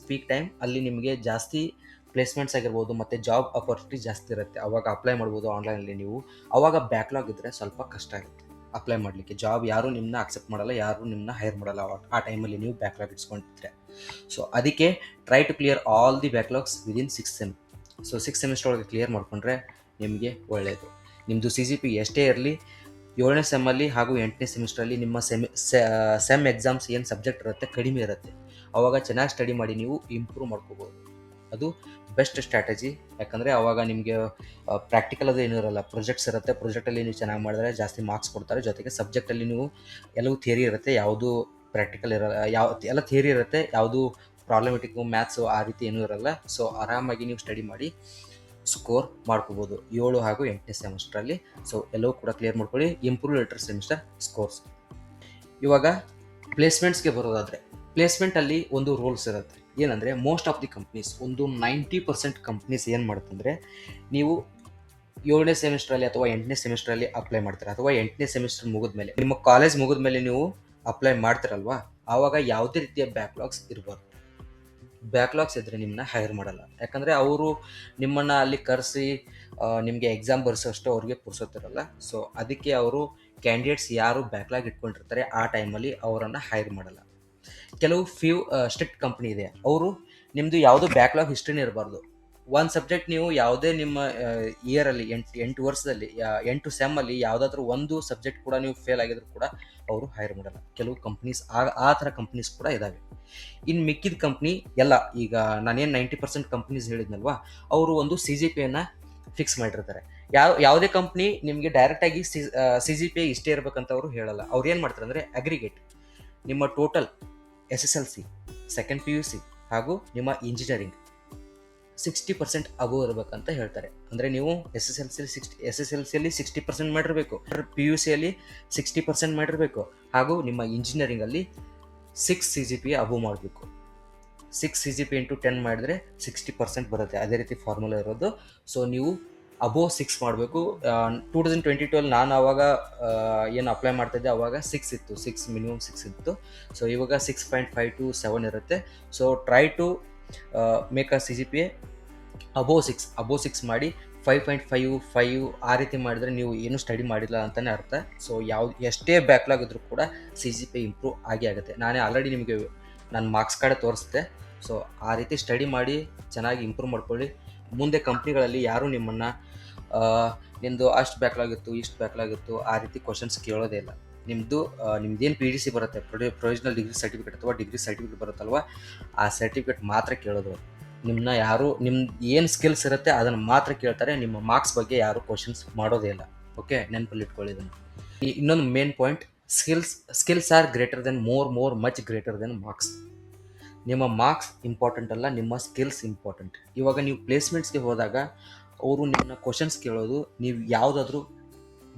peak time ಅಲ್ಲಿ ನಿಮಗೆ ಜಾಸ್ತಿ ಪ್ಲೇಸ್ಮೆಂಟ್ಸ್ ಆಗಿರ್ಬೋದು ಮತ್ತು ಜಾಬ್ ಅಪರ್ಚುನಿಟಿ ಜಾಸ್ತಿ ಇರುತ್ತೆ. ಅವಾಗ ಅಪ್ಲೈ ಮಾಡ್ಬೋದು ಆನ್ಲೈನಲ್ಲಿ ನೀವು. ಅವಾಗ ಬ್ಯಾಕ್ಲಾಗ್ ಇದ್ದರೆ ಸ್ವಲ್ಪ ಕಷ್ಟ ಆಗುತ್ತೆ ಅಪ್ಲೈ ಮಾಡಲಿಕ್ಕೆ. ಜಾಬ್ ಯಾರೂ ನಿಮ್ಮನ್ನ ಅಕ್ಸೆಪ್ಟ್ ಮಾಡಲ್ಲ, ಯಾರೂ ನಿಮ್ಮನ್ನ ಹೈರ್ ಮಾಡಲ್ಲ ಆ ಟೈಮಲ್ಲಿ ನೀವು ಬ್ಯಾಕ್ಲಾಗ್ ಇಟ್ಸ್ಕೊಂಡಿದ್ರೆ. ಸೊ ಅದಕ್ಕೆ try to clear all the backlogs within 6 sem. So 6 semester ಒಳಗೆ ಕ್ಲಿಯರ್ ಮಾಡಿಕೊಂಡ್ರೆ ನಿಮಗೆ ಒಳ್ಳೆಯದು. ನಿಮ್ಮದು CGP ಎಷ್ಟೇ ಇರಲಿ 7ನೇ ಸೆಮ್ಮಲ್ಲಿ ಹಾಗೂ 8ನೇ ಸೆಮಿಸ್ಟ್ರಲ್ಲಿ ನಿಮ್ಮ ಸೆಮ್ ಎಕ್ಸಾಮ್ಸ್ ಏನು ಸಬ್ಜೆಕ್ಟ್ ಇರುತ್ತೆ ಕಡಿಮೆ ಇರುತ್ತೆ. ಆವಾಗ ಚೆನ್ನಾಗಿ ಸ್ಟಡಿ ಮಾಡಿ ನೀವು ಇಂಪ್ರೂವ್ ಮಾಡ್ಕೋಬೋದು. ಅದು ಬೆಸ್ಟ್ ಸ್ಟ್ರಾಟಜಿ. ಯಾಕಂದರೆ ಆವಾಗ ನಿಮಗೆ ಪ್ರಾಕ್ಟಿಕಲ್ ಅದು ಏನೂ ಇರೋಲ್ಲ, ಪ್ರೊಜೆಕ್ಟ್ಸ್ ಇರುತ್ತೆ. ಪ್ರೊಜೆಕ್ಟಲ್ಲಿ ನೀವು ಚೆನ್ನಾಗಿ ಮಾಡಿದ್ರೆ ಜಾಸ್ತಿ ಮಾರ್ಕ್ಸ್ ಕೊಡ್ತಾರೆ. ಜೊತೆಗೆ ಸಬ್ಜೆಕ್ಟಲ್ಲಿ ನೀವು ಎಲ್ಲವೂ ಥಿಯರಿ ಇರುತ್ತೆ, ಯಾವುದು ಪ್ರಾಕ್ಟಿಕಲ್ ಇರೋಲ್ಲ. ಎಲ್ಲ ಥಿಯರಿ ಇರುತ್ತೆ, ಯಾವುದು ಪ್ರಾಬ್ಲಮೆಟಿಕ್ಕು ಮ್ಯಾಥ್ಸು ಆ ರೀತಿ ಏನೂ ಇರೋಲ್ಲ. ಸೊ ಆರಾಮಾಗಿ ನೀವು ಸ್ಟಡಿ ಮಾಡಿ ಸ್ಕೋರ್ ಮಾಡ್ಕೋಬೋದು 7 ಹಾಗೂ 8ನೇ ಸೆಮಿಸ್ಟ್ರಲ್ಲಿ. ಸೊ ಎಲ್ಲವೂ ಕೂಡ ಕ್ಲಿಯರ್ ಮಾಡ್ಕೊಳ್ಳಿ. Improve later semester scores. ಇವಾಗ ಪ್ಲೇಸ್ಮೆಂಟ್ಸ್ಗೆ ಬರೋದಾದರೆ ಪ್ಲೇಸ್ಮೆಂಟಲ್ಲಿ ಒಂದು ರೂಲ್ಸ್ ಇರುತ್ತೆ. ಏನಂದರೆ ಮೋಸ್ಟ್ ಆಫ್ ದಿ ಕಂಪ್ನೀಸ್, ಒಂದು 90% ಕಂಪ್ನೀಸ್ ಏನು ಮಾಡುತ್ತಂದರೆ, ನೀವು 7ನೇ ಸೆಮಿಸ್ಟ್ರಲ್ಲಿ ಅಥವಾ 8ನೇ ಸೆಮಿಸ್ಟ್ರಲ್ಲಿ ಅಪ್ಲೈ ಮಾಡ್ತಾರೆ, ಅಥವಾ 8ನೇ ಸೆಮಿಸ್ಟರ್ ಮುಗಿದ್ಮೇಲೆ ನಿಮ್ಮ ಕಾಲೇಜ್ ಮುಗಿದ್ಮೇಲೆ ನೀವು ಅಪ್ಲೈ ಮಾಡ್ತಿರಲ್ವಾ, ಆವಾಗ ಯಾವುದೇ ರೀತಿಯ ಬ್ಯಾಕ್ಲಾಗ್ಸ್ ಇರಬಾರ್ದು. ಬ್ಯಾಕ್ಲಾಗ್ಸ್ ಇದ್ದರೆ ನಿಮ್ಮನ್ನ ಹೈರ್ ಮಾಡಲ್ಲ. ಯಾಕಂದರೆ ಅವರು ನಿಮ್ಮನ್ನು ಅಲ್ಲಿ ಕರೆಸಿ ನಿಮಗೆ ಎಕ್ಸಾಮ್ ಬರ್ಸೋಷ್ಟು ಅವ್ರಿಗೆ ಪುರ್ಸೋತಿರಲ್ಲ. ಸೊ ಅದಕ್ಕೆ ಅವರು ಕ್ಯಾಂಡಿಡೇಟ್ಸ್ ಯಾರು ಬ್ಯಾಕ್ಲಾಗ್ ಇಟ್ಕೊಂಡಿರ್ತಾರೆ ಆ ಟೈಮಲ್ಲಿ ಅವರನ್ನು ಹೈರ್ ಮಾಡಲ್ಲ. ಕೆಲವು ಸ್ಟ್ರಿಕ್ಟ್ ಕಂಪ್ನಿ ಇದೆ, ಅವರು ನಿಮ್ಮದು ಯಾವುದೂ ಬ್ಯಾಕ್ಲಾಗ್ ಹಿಸ್ಟ್ರಿನೇ ಇರಬಾರ್ದು. ಒಂದು ಸಬ್ಜೆಕ್ಟ್ ನೀವು ಯಾವುದೇ ನಿಮ್ಮ ಇಯರಲ್ಲಿ 8 ವರ್ಷದಲ್ಲಿ 8 ಸೆಮ್ಮಲ್ಲಿ ಯಾವುದಾದ್ರೂ ಒಂದು ಸಬ್ಜೆಕ್ಟ್ ಕೂಡ ನೀವು ಫೇಲ್ ಆಗಿದ್ರು ಕೂಡ ಅವರು ಹೈರ್ ಮಾಡಲ್ಲ. ಕೆಲವು ಕಂಪ್ನೀಸ್ ಆ ಥರ ಕಂಪ್ನೀಸ್ ಕೂಡ ಇದ್ದಾವೆ. ಇನ್ನು ಮಿಕ್ಕಿದ ಕಂಪ್ನಿ ಎಲ್ಲ, ಈಗ ನಾನೇನು 90% ಕಂಪ್ನೀಸ್ ಹೇಳಿದ್ನಲ್ವಾ, ಅವರು ಒಂದು CGPಯನ್ನು ಫಿಕ್ಸ್ ಮಾಡಿರ್ತಾರೆ. ಯಾವುದೇ ಕಂಪ್ನಿ ನಿಮಗೆ ಡೈರೆಕ್ಟಾಗಿ CGPA ಇಷ್ಟೇ ಇರಬೇಕಂತ ಅವರು ಹೇಳಲ್ಲ. ಅವ್ರು ಏನು ಮಾಡ್ತಾರೆ ಅಂದರೆ ಅಗ್ರಿಗೇಟ್ ನಿಮ್ಮ ಟೋಟಲ್ SSLC, ಸೆಕೆಂಡ್ PUC ಹಾಗೂ ನಿಮ್ಮ ಇಂಜಿನಿಯರಿಂಗ್ 60% ಅಬೋವ್ ಇರಬೇಕಂತ ಹೇಳ್ತಾರೆ. ಅಂದರೆ ನೀವು SSLCಯಲ್ಲಿ 60% ಮಾಡಿರಬೇಕು, PUCಯಲ್ಲಿ 60% ಮಾಡಿರಬೇಕು, ಹಾಗೂ ನಿಮ್ಮ ಇಂಜಿನಿಯರಿಂಗಲ್ಲಿ 6 CGPA ಅಬೋವ್ ಮಾಡಬೇಕು. 6 CGPA ಇಂಟು 10 ಮಾಡಿದರೆ 60% ಬರುತ್ತೆ. ಅದೇ ರೀತಿ ಫಾರ್ಮುಲಾ ಇರೋದು. ಸೊ ನೀವು ಅಬೋವ್ 6 ಮಾಡಬೇಕು. 2022 ನಾನು ಆವಾಗ ಏನು ಅಪ್ಲೈ ಮಾಡ್ತಾಯಿದ್ದೆ ಆವಾಗ 6 ಇತ್ತು, ಮಿನಿಮಮ್ 6 ಇತ್ತು. ಸೊ ಇವಾಗ 6.5 to 7 ಇರುತ್ತೆ. So try to make a CGPA above 6 ಮಾಡಿ. 5.5 ಆ ರೀತಿ ಮಾಡಿದರೆ ನೀವು ಏನು ಸ್ಟಡಿ ಮಾಡಿಲ್ಲ ಅಂತಲೇ ಅರ್ಥ. ಸೊ ಎಷ್ಟೇ ಬ್ಯಾಕ್ಲಾಗ್ ಇದ್ರೂ ಕೂಡ CGPA ಇಂಪ್ರೂವ್ ಆಗುತ್ತೆ. ನಾನೇ ಆಲ್ರೆಡಿ ನಿಮಗೆ ನನ್ನ ಮಾರ್ಕ್ಸ್ ಕಾರ್ಡ್ ತೋರಿಸ್ದೆ. ಸೊ ಆ ರೀತಿ ಸ್ಟಡಿ ಮಾಡಿ ಚೆನ್ನಾಗಿ ಇಂಪ್ರೂವ್ ಮಾಡ್ಕೊಳ್ಳಿ. ಮುಂದೆ ಕಂಪ್ನಿಗಳಲ್ಲಿ ಯಾರೂ ನಿಮ್ಮನ್ನು ನಿಮ್ಮದು ಅಷ್ಟು ಬ್ಯಾಕ್ಲಾಗಿತ್ತು ಇಷ್ಟು ಬ್ಯಾಕ್ಲಾಗಿತ್ತು ಆ ರೀತಿ ಕ್ವಶನ್ಸ್ ಕೇಳೋದೇ ಇಲ್ಲ. ನಿಮ್ದೇನು PDC ಬರುತ್ತೆ, ಪ್ರೊವಿಷನಲ್ ಡಿಗ್ರಿ ಸರ್ಟಿಫಿಕೇಟ್ ಅಥವಾ ಡಿಗ್ರಿ ಸರ್ಟಿಫಿಕೇಟ್ ಬರುತ್ತಲ್ವ, ಆ ಸರ್ಟಿಫಿಕೇಟ್ ಮಾತ್ರ ಕೇಳೋದು. ನಿಮ್ಮನ್ನ ಯಾರು ನಿಮ್ದು ಏನು ಸ್ಕಿಲ್ಸ್ ಇರುತ್ತೆ ಅದನ್ನು ಮಾತ್ರ ಕೇಳ್ತಾರೆ. ನಿಮ್ಮ ಮಾರ್ಕ್ಸ್ ಬಗ್ಗೆ ಯಾರು ಕ್ವಶನ್ಸ್ ಮಾಡೋದೇ ಇಲ್ಲ. ಓಕೆ, ನೆನಪಲ್ಲಿ ಇಟ್ಕೊಳ್ಳಿ ಇದನ್ನು. ಇನ್ನೊಂದು main point, skills are greater than much greater than marks. ನಿಮ್ಮ ಮಾರ್ಕ್ಸ್ ಇಂಪಾರ್ಟೆಂಟ್ ಅಲ್ಲ, ನಿಮ್ಮ ಸ್ಕಿಲ್ಸ್ ಇಂಪಾರ್ಟೆಂಟ್. ಇವಾಗ ನೀವು ಪ್ಲೇಸ್ಮೆಂಟ್ಸ್ಗೆ ಹೋದಾಗ ಅವರು ನಿಮ್ಮನ್ನ ಕ್ವಶನ್ಸ್ ಕೇಳೋದು, ನೀವು ಯಾವುದಾದ್ರೂ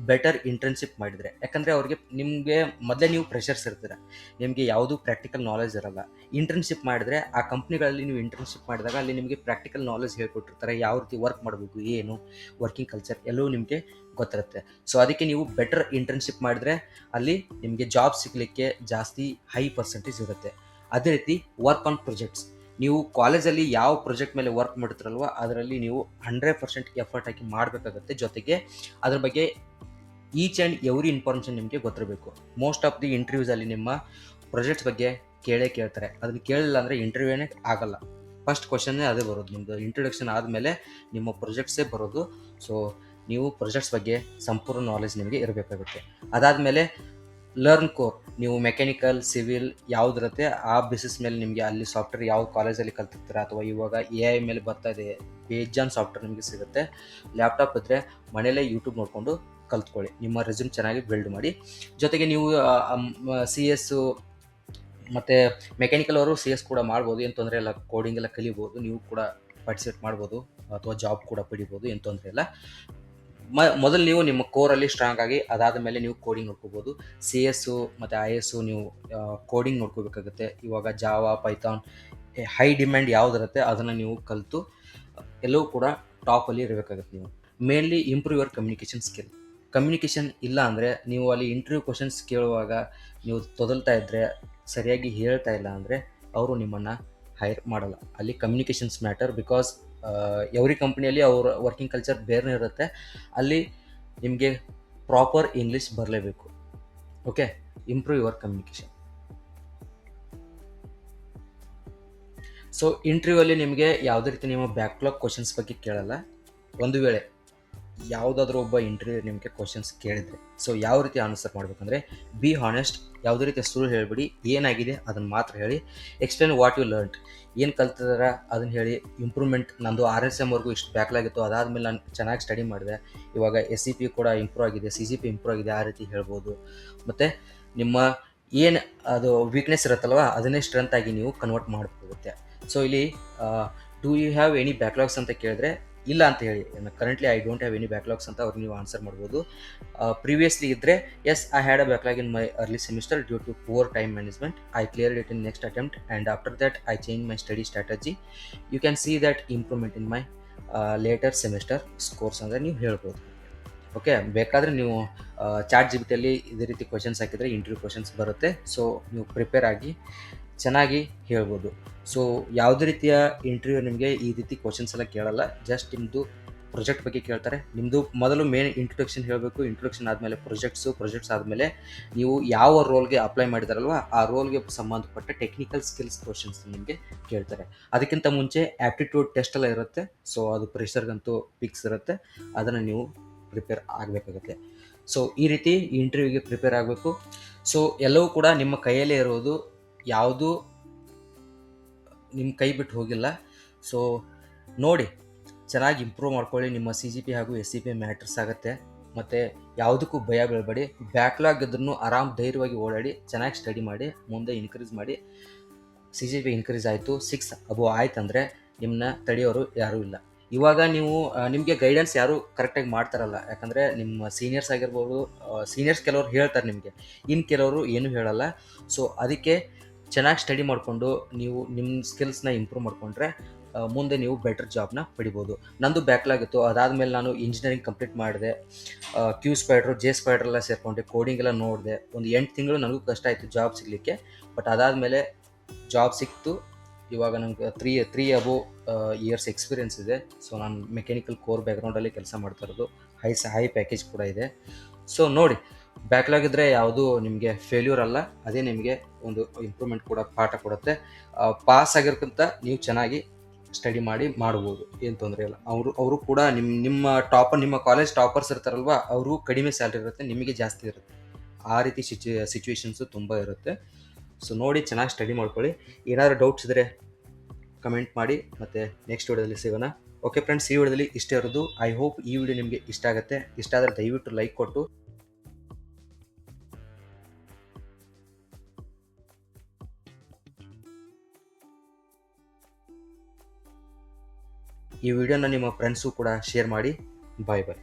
ಬೆಟರ್ ಇಂಟರ್ನ್ಶಿಪ್ ಮಾಡಿದರೆ. ಯಾಕಂದರೆ ನಿಮಗೆ ಮೊದಲೇ ನೀವು ಫ್ರೆಷರ್ಸ್ ಇರ್ತೀರ, ನಿಮಗೆ ಯಾವುದೂ ಪ್ರಾಕ್ಟಿಕಲ್ ನಾಲೆಜ್ ಇರಲ್ಲ. ಇಂಟರ್ನ್ಶಿಪ್ ಮಾಡಿದರೆ ಆ ಕಂಪ್ನಿಗಳಲ್ಲಿ ನೀವು ಇಂಟರ್ನ್ಶಿಪ್ ಮಾಡಿದಾಗ ಅಲ್ಲಿ ನಿಮಗೆ ಪ್ರಾಕ್ಟಿಕಲ್ ನಾಲೆಜ್ ಹೇಳ್ಕೊಟ್ಟಿರ್ತಾರೆ, ಯಾವ ರೀತಿ ವರ್ಕ್ ಮಾಡಬೇಕು, ಏನು ವರ್ಕಿಂಗ್ ಕಲ್ಚರ್ ಎಲ್ಲವೂ ನಿಮಗೆ ಗೊತ್ತಿರುತ್ತೆ. ಸೊ ಅದಕ್ಕೆ ನೀವು ಬೆಟರ್ ಇಂಟರ್ನ್ಶಿಪ್ ಮಾಡಿದ್ರೆ ಅಲ್ಲಿ ನಿಮಗೆ ಜಾಬ್ ಸಿಗಲಿಕ್ಕೆ ಜಾಸ್ತಿ ಹೈ ಪರ್ಸೆಂಟೇಜ್ ಇರುತ್ತೆ. ಅದೇ ರೀತಿ ವರ್ಕ್ ಆನ್ ಪ್ರೊಜೆಕ್ಟ್ಸ್. ನೀವು ಕಾಲೇಜಲ್ಲಿ ಯಾವ ಪ್ರಾಜೆಕ್ಟ್ ಮೇಲೆ ವರ್ಕ್ ಮಾಡ್ತಿರಲ್ವ ಅದರಲ್ಲಿ ನೀವು 100% ಎಫರ್ಟ್ ಹಾಕಿ ಮಾಡಬೇಕಾಗುತ್ತೆ. ಜೊತೆಗೆ ಅದ್ರ ಬಗ್ಗೆ ಈಚ್ ಆ್ಯಂಡ್ ಎವ್ರಿ ಇನ್ಫಾರ್ಮೇಷನ್ ನಿಮಗೆ ಗೊತ್ತಿರಬೇಕು. ಮೋಸ್ಟ್ ಆಫ್ ದಿ ಇಂಟರ್ವ್ಯೂಸಲ್ಲಿ ನಿಮ್ಮ ಪ್ರಾಜೆಕ್ಟ್ಸ್ ಬಗ್ಗೆ ಕೇಳ್ತಾರೆ. ಅದನ್ನು ಕೇಳಿಲ್ಲ ಅಂದರೆ ಇಂಟರ್ವ್ಯೂನೇ ಆಗಲ್ಲ. ಫಸ್ಟ್ ಕ್ವಶನ್ನೇ ಅದೇ ಬರೋದು. ನಿಮ್ಮದು ಇಂಟ್ರೊಡಕ್ಷನ್ ಆದಮೇಲೆ ನಿಮ್ಮ ಪ್ರಾಜೆಕ್ಟ್ಸೇ ಬರೋದು. ಸೊ ನೀವು ಪ್ರಾಜೆಕ್ಟ್ಸ್ ಬಗ್ಗೆ ಸಂಪೂರ್ಣ ನಾಲೆಜ್ ನಿಮಗೆ ಇರಬೇಕಾಗುತ್ತೆ. ಅದಾದಮೇಲೆ ಲರ್ನ್ ಕೋರ್, ನೀವು ಮೆಕ್ಯಾನಿಕಲ್, ಸಿವಿಲ್ ಯಾವುದಿರುತ್ತೆ ಆ ಬೇಸಿಸ್ ಮೇಲೆ ನಿಮಗೆ ಅಲ್ಲಿ ಸಾಫ್ಟ್ವೇರ್ ಯಾವ ಕಾಲೇಜಲ್ಲಿ ಕಲ್ತಿರ್ತೀರ, ಅಥವಾ ಇವಾಗ AI ಮೇಲೆ ಬರ್ತಾ ಇದೆ, ಬೇಜಾನ್ ಸಾಫ್ಟ್ವೇರ್ ನಿಮಗೆ ಸಿಗುತ್ತೆ. ಲ್ಯಾಪ್ಟಾಪ್ ಇದ್ದರೆ ಮನೇಲೇ ಯೂಟ್ಯೂಬ್ ನೋಡಿಕೊಂಡು ಕಲ್ತ್ಕೊಳ್ಳಿ. ನಿಮ್ಮ ರೆಸ್ಯೂಮ್ ಚೆನ್ನಾಗಿ ಬಿಲ್ಡ್ ಮಾಡಿ. ಜೊತೆಗೆ ನೀವು CS ಮತ್ತು ಮೆಕ್ಯಾನಿಕಲ್ ಅವರು CS ಕೂಡ ಮಾಡ್ಬೋದು, ಏನು ತೊಂದರೆ ಇಲ್ಲ. ಕೋಡಿಂಗ್ ಎಲ್ಲ ಕಲಿಬೋದು, ನೀವು ಕೂಡ ಪಾರ್ಟಿಸಿಪೇಟ್ ಮಾಡ್ಬೋದು ಅಥವಾ ಜಾಬ್ ಕೂಡ ಪಡಿಬೋದು, ಏನು ತೊಂದರೆ ಇಲ್ಲ. ಮೊದಲು ನೀವು ನಿಮ್ಮ ಕೋರಲ್ಲಿ ಸ್ಟ್ರಾಂಗ್ ಆಗಿ ಅದಾದ ಮೇಲೆ ನೀವು ಕೋಡಿಂಗ್ ನೋಡ್ಕೋಬೋದು. CS ಮತ್ತು IS ನೀವು ಕೋಡಿಂಗ್ ನೋಡ್ಕೋಬೇಕಾಗುತ್ತೆ. ಇವಾಗ ಜಾವಾ, ಪೈಥಾನ್ ಹೈ ಡಿಮ್ಯಾಂಡ್ ಯಾವುದಿರುತ್ತೆ ಅದನ್ನು ನೀವು ಕಲಿತು ಎಲ್ಲವೂ ಕೂಡ ಟಾಪಲ್ಲಿ ಇರಬೇಕಾಗುತ್ತೆ. ನೀವು mainly improve your communication skill. Communication ಇಲ್ಲ ಅಂದರೆ ನೀವು ಅಲ್ಲಿ ಇಂಟರ್ವ್ಯೂ ಕ್ವಶನ್ಸ್ ಕೇಳುವಾಗ ನೀವು ತೊದಲ್ತಾ ಇದ್ದರೆ, ಸರಿಯಾಗಿ ಹೇಳ್ತಾ ಇಲ್ಲ ಅಂದರೆ ಅವರು ನಿಮ್ಮನ್ನು ಹೈರ್ ಮಾಡಲ್ಲ. ಅಲ್ಲಿ ಕಮ್ಯುನಿಕೇಷನ್ಸ್ ಮ್ಯಾಟರ್. ಬಿಕಾಸ್ ಎವ್ರಿ ಕಂಪ್ನಿಯಲ್ಲಿ ಅವ್ರ ವರ್ಕಿಂಗ್ ಕಲ್ಚರ್ ಬೇರೆ ಇರುತ್ತೆ. ಅಲ್ಲಿ ನಿಮಗೆ ಪ್ರಾಪರ್ ಇಂಗ್ಲೀಷ್ ಬರಲೇಬೇಕು. Okay, improve your communication. So ಇಂಟರ್ವ್ಯೂವಲ್ಲಿ ನಿಮಗೆ ಯಾವುದೇ ರೀತಿ ನಿಮ್ಮ ಬ್ಯಾಕ್ಲಾಗ್ ಕ್ವಶನ್ಸ್ ಬಗ್ಗೆ ಕೇಳಲ್ಲ. ಒಂದು ವೇಳೆ ಯಾವುದಾದ್ರೂ ಒಬ್ಬ ಇಂಟರ್ವ್ಯೂ ನಿಮಗೆ ಕ್ವಶನ್ಸ್ ಕೇಳಿದರೆ ಸೊ ಯಾವ ರೀತಿ ಆನ್ಸರ್ ಮಾಡಬೇಕಂದ್ರೆ, ಬಿ ಹಾನೆಸ್ಟ್, ಯಾವುದೇ ರೀತಿಯ ಸುಳ್ಳು ಹೇಳಿಬಿಡಿ, ಏನಾಗಿದೆ ಅದನ್ನು ಮಾತ್ರ ಹೇಳಿ. ಎಕ್ಸ್ಪ್ಲೇನ್ ವಾಟ್ ಯು ಲರ್ನ್ಡ್, ಏನು ಕಲ್ತಿದಾರ ಅದನ್ನು ಹೇಳಿ. ಇಂಪ್ರೂವ್ಮೆಂಟ್, ನಂದು RSMವರೆಗೂ ಇಷ್ಟು ಬ್ಯಾಕ್ಲಾಗಿತ್ತು, ಅದಾದಮೇಲೆ ನಾನು ಚೆನ್ನಾಗಿ ಸ್ಟಡಿ ಮಾಡಿದೆ, ಇವಾಗ SCP ಕೂಡ ಇಂಪ್ರೂವ್ ಆಗಿದೆ, CGP ಇಂಪ್ರೂವ್ ಆಗಿದೆ, ಆ ರೀತಿ ಹೇಳ್ಬೋದು. ಮತ್ತು ನಿಮ್ಮ ಏನು ಅದು ವೀಕ್ನೆಸ್ ಇರುತ್ತಲ್ವ ಅದನ್ನೇ ಸ್ಟ್ರೆಂತ್ ಆಗಿ ನೀವು ಕನ್ವರ್ಟ್ ಮಾಡಬೇಕಾಗುತ್ತೆ. ಸೊ ಇಲ್ಲಿ do you have any backlogs ಅಂತ ಕೇಳಿದ್ರೆ ಇಲ್ಲ ಅಂತ ಹೇಳಿ. Currently I don't have any backlogs ಅಂತ ಅವ್ರಿಗೆ ನೀವು ಆನ್ಸರ್ ಮಾಡ್ಬೋದು. ಪ್ರೀವಿಯಸ್ಲಿ ಇದ್ದರೆ yes I had a backlog in my early semester due to poor time management. I cleared it in next attempt and after that I change my study strategy. You can see that improvement in my later semester scores ಅಂದರೆ ನೀವು ಹೇಳ್ಬೋದು. Okay, ಬೇಕಾದರೆ ನೀವು ChatGPTಯಲ್ಲಿ ಇದೇ ರೀತಿ questions ಹಾಕಿದರೆ interview questions ಬರುತ್ತೆ. So ನೀವು ಪ್ರಿಪೇರ್ ಆಗಿ ಚೆನ್ನಾಗಿ ಹೇಳ್ಬೋದು. ಸೊ ಯಾವುದೇ ರೀತಿಯ ಇಂಟರ್ವ್ಯೂ ನಿಮಗೆ ಈ ರೀತಿ ಕ್ವಶನ್ಸ್ ಎಲ್ಲ ಕೇಳಲ್ಲ. ಜಸ್ಟ್ ನಿಮ್ಮದು ಪ್ರೊಜೆಕ್ಟ್ ಬಗ್ಗೆ ಕೇಳ್ತಾರೆ. ನಿಮ್ಮದು ಮೊದಲು ಮೇನ್ ಇಂಟ್ರೊಡಕ್ಷನ್ ಹೇಳಬೇಕು. ಇಂಟ್ರೊಡಕ್ಷನ್ ಆದಮೇಲೆ ಪ್ರೊಜೆಕ್ಟ್ಸ್ ಆದಮೇಲೆ ನೀವು ಯಾವ ರೋಲ್ಗೆ ಅಪ್ಲೈ ಮಾಡಿದಾರಲ್ವ ಆ ರೋಲ್ಗೆ ಸಂಬಂಧಪಟ್ಟ ಟೆಕ್ನಿಕಲ್ ಸ್ಕಿಲ್ಸ್ ಕ್ವಶನ್ಸ್ ನಿಮಗೆ ಕೇಳ್ತಾರೆ. ಅದಕ್ಕಿಂತ ಮುಂಚೆ ಆ್ಯಪ್ಟಿಟ್ಯೂಡ್ ಟೆಸ್ಟ್ ಎಲ್ಲ ಇರುತ್ತೆ. ಸೊ ಅದು ಪ್ರೆಷರ್ಗಂತೂ ಫಿಕ್ಸ್ ಇರುತ್ತೆ, ಅದನ್ನು ನೀವು ಪ್ರಿಪೇರ್ ಆಗಬೇಕಾಗುತ್ತೆ. ಸೊ ಈ ರೀತಿ ಇಂಟರ್ವ್ಯೂಗೆ ಪ್ರಿಪೇರ್ ಆಗಬೇಕು. ಸೊ ಎಲ್ಲವೂ ಕೂಡ ನಿಮ್ಮ ಕೈಯಲ್ಲೇ ಇರೋದು, ಯಾವುದೂ ನಿಮ್ಮ ಕೈ ಬಿಟ್ಟು ಹೋಗಿಲ್ಲ. ಸೊ ನೋಡಿ, ಚೆನ್ನಾಗಿ ಇಂಪ್ರೂವ್ ಮಾಡ್ಕೊಳ್ಳಿ. ನಿಮ್ಮ CGP ಹಾಗೂ SCP ಮ್ಯಾಟ್ರಸ್ ಆಗುತ್ತೆ. ಮತ್ತು ಯಾವುದಕ್ಕೂ ಭಯ ಬೀಳಬೇಡಿ. ಬ್ಯಾಕ್ಲಾಗ್ ಇದ್ರೂ ಆರಾಮ್ ಧೈರ್ಯವಾಗಿ ಓಡಾಡಿ, ಚೆನ್ನಾಗಿ ಸ್ಟಡಿ ಮಾಡಿ, ಮುಂದೆ ಇನ್ಕ್ರೀಸ್ ಮಾಡಿ. CGP ಇನ್ಕ್ರೀಸ್ ಆಯಿತು, 6 ಅಬೋ ಆಯ್ತಂದರೆ ನಿಮ್ಮನ್ನ ತಡೆಯೋರು ಯಾರೂ ಇಲ್ಲ. ಇವಾಗ ನೀವು ನಿಮಗೆ ಗೈಡೆನ್ಸ್ ಯಾರೂ ಕರೆಕ್ಟಾಗಿ ಮಾಡ್ತಾರಲ್ಲ, ಯಾಕಂದರೆ ನಿಮ್ಮ ಸೀನಿಯರ್ಸ್ ಆಗಿರ್ಬೋದು. ಸೀನಿಯರ್ಸ್ ಕೆಲವರು ಹೇಳ್ತಾರೆ ನಿಮಗೆ, ಇನ್ನು ಕೆಲವರು ಏನೂ ಹೇಳಲ್ಲ. ಸೊ ಅದಕ್ಕೆ ಚೆನ್ನಾಗಿ ಸ್ಟಡಿ ಮಾಡಿಕೊಂಡು ನೀವು ನಿಮ್ಮ ಸ್ಕಿಲ್ಸ್ನ ಇಂಪ್ರೂವ್ ಮಾಡಿಕೊಂಡ್ರೆ ಮುಂದೆ ನೀವು ಬೆಟರ್ ಜಾಬ್ನ ಪಡಿಬೋದು. ನಂದು ಬ್ಯಾಕ್ಲಾಗಿತ್ತು, ಅದಾದಮೇಲೆ ನಾನು ಇಂಜಿನಿಯರಿಂಗ್ ಕಂಪ್ಲೀಟ್ ಮಾಡಿದೆ. Q ಸ್ಪೈಡ್ರು, J ಸ್ಪೈಡ್ರ್ ಎಲ್ಲ ಸೇರಿಕೊಂಡೆ, ಕೋಡಿಂಗ್ ಎಲ್ಲ ನೋಡಿದೆ. ಒಂದು 8 ತಿಂಗಳು ನನಗೂ ಕಷ್ಟ ಆಯಿತು ಜಾಬ್ ಸಿಗಲಿಕ್ಕೆ. ಬಟ್ ಅದಾದಮೇಲೆ ಜಾಬ್ ಸಿಕ್ತು. ಇವಾಗ ನನಗೆ ತ್ರೀ ಅಬೋ ಇಯರ್ಸ್ ಎಕ್ಸ್ಪೀರಿಯೆನ್ಸ್ ಇದೆ. ಸೊ ನಾನು ಮೆಕ್ಯಾನಿಕಲ್ ಕೋರ್ ಬ್ಯಾಕ್ಗ್ರೌಂಡಲ್ಲಿ ಕೆಲಸ ಮಾಡ್ತಾ ಇರೋದು. ಹೈ ಪ್ಯಾಕೇಜ್ ಕೂಡ ಇದೆ. ಸೊ ನೋಡಿ, ಬ್ಯಾಕ್ಲಾಗ್ ಇದ್ದರೆ ಯಾವುದೂ ನಿಮಗೆ ಫೇಲ್ಯೂರ್ ಅಲ್ಲ, ಅದೇ ನಿಮಗೆ ಒಂದು ಇಂಪ್ರೂವ್ಮೆಂಟ್ ಕೂಡ ಪಾಠ ಕೊಡುತ್ತೆ. ಪಾಸ್ ಆಗಿರೋಕ್ಕಿಂತ ನೀವು ಚೆನ್ನಾಗಿ ಸ್ಟಡಿ ಮಾಡ್ಬೋದು, ಏನು ತೊಂದರೆ ಇಲ್ಲ. ಅವರು ಕೂಡ ನಿಮ್ಮ ಕಾಲೇಜ್ ಟಾಪರ್ಸ್ ಇರ್ತಾರಲ್ವ, ಅವರು ಕಡಿಮೆ ಸ್ಯಾಲ್ರಿ ಇರುತ್ತೆ, ನಿಮಗೆ ಜಾಸ್ತಿ ಇರುತ್ತೆ. ಆ ರೀತಿ ಸಿಚುವೇಶನ್ಸು ತುಂಬ ಇರುತ್ತೆ. ಸೊ ನೋಡಿ, ಚೆನ್ನಾಗಿ ಸ್ಟಡಿ ಮಾಡ್ಕೊಳ್ಳಿ. ಏನಾದರೂ ಡೌಟ್ಸ್ ಇದ್ದರೆ ಕಮೆಂಟ್ ಮಾಡಿ, ಮತ್ತು ನೆಕ್ಸ್ಟ್ ವಿಡಿಯೋದಲ್ಲಿ ಸಿಗೋಣ. ಓಕೆ ಫ್ರೆಂಡ್ಸ್, ಈ ವಿಡಿಯೋದಲ್ಲಿ ಇಷ್ಟೇ ಇರೋದು. ಐ ಹೋಪ್ ಈ ವಿಡಿಯೋ ನಿಮಗೆ ಇಷ್ಟ ಆಗುತ್ತೆ. ಇಷ್ಟ ಆದರೆ ದಯವಿಟ್ಟು ಲೈಕ್ ಕೊಟ್ಟು ಈ ವಿಡಿಯೋನ ನಿಮ್ಮ ಫ್ರೆಂಡ್ಸು ಕೂಡ ಶೇರ್ ಮಾಡಿ. ಬಾಯ್ ಬಾಯ್.